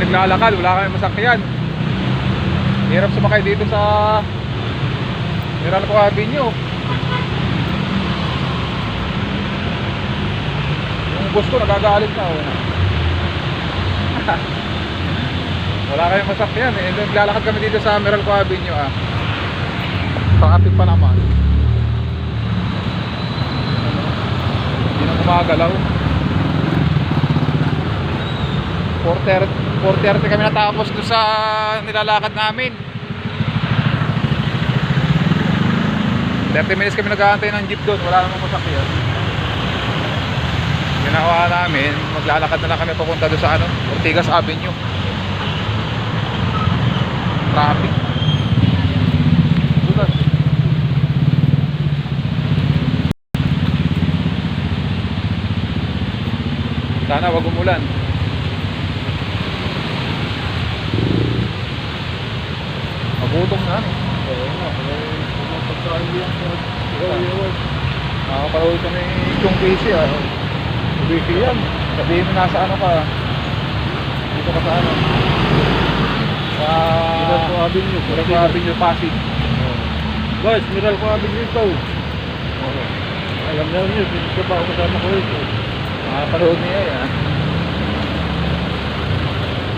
naglalakad, wala kami masakyan. Hirap sumakay dito sa Meralco Avenue. Yung bus ko nagagalit na, oh. Wala kayong masakyan eh. Naglalakad kami dito sa Meralco Avenue, ah. Traffic pa naman. Hindi na gumagalaw. 4:30 kami natapos doon sa nilalakad namin. 30 minutes kami nag-aantay ng jeep doon. Wala namang masakyan. Ginawa namin, maglalakad na lang kami papunta doon sa Ortigas Avenue. Traffic. Dulas. Sana wag umulan. Magutom na, no? Oo nga. Nakapanood kami yung busy, ah. Busy yan. Sabihin mo nasa ano ka. Dito ka sa ano. Sa Meralco Avenue. Meralco Avenue, Pasig. Guys, Meralco Avenue ito. Alam na niyo, pinito pa ako kasama ko ito. Nakapanood niya yan.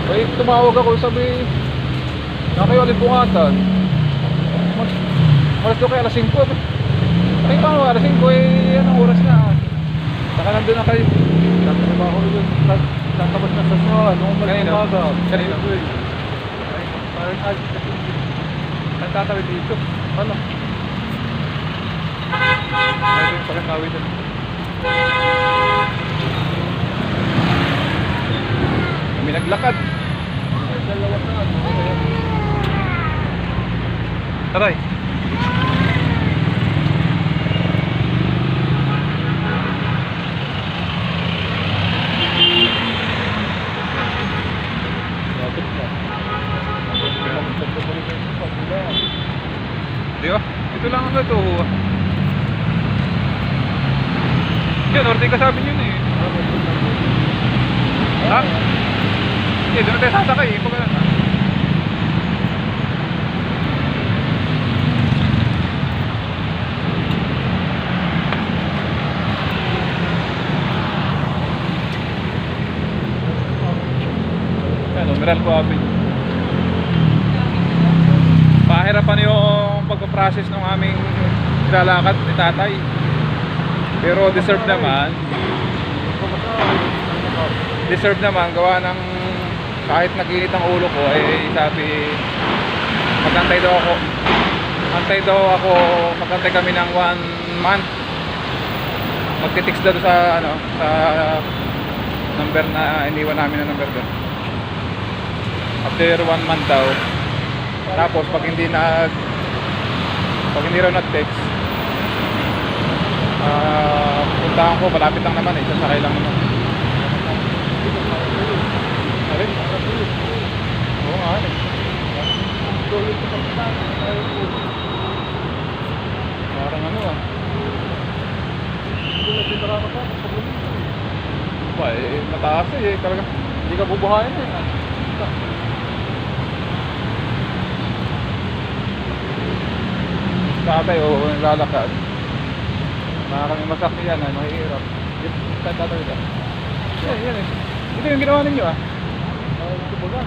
Ay, tumawag ako, sabi na kayo alibungatan. Malas doon kayo alas 5. Ay, paano alas 5 eh, anong oras na? Saka nandun na kayo. Nandun ako doon. Tatapos na sa suha. Noong malumaga. Kanina. Parang ang tatawid dito. Ano? Ito yung pakitawid doon. Kami naglakad. Taray. Di ba? Ito lang ang ito. Yan, Ortigas sabi yun eh. Ha? Eh, doon na tayo sasakay eh. Pagka na. Ano, Meralco Avenue. Pahirapan yung pagpaprocess ng aming nilalakad ni tatay. Pero deserve naman gawa ng kahit naginit ang ulo ko ay sabi magantay daw ako magantay kami ng 1 month. Magtitext daw sa sa number na iniwan namin na number doon. After 1 month daw. Tapos pag hindi raw nag-text, puntahan ko, malapit lang naman eh, sasakay lang naman. Alin? Oo nga eh. Parang ano ah. Ba eh, mataas eh, talaga hindi ka bubuhayin eh. Tatay o lalakad. Maraming masakyan ay mahirap. Tatay ka. Yan eh. Ito yung ginawa ninyo ah. Ito ba?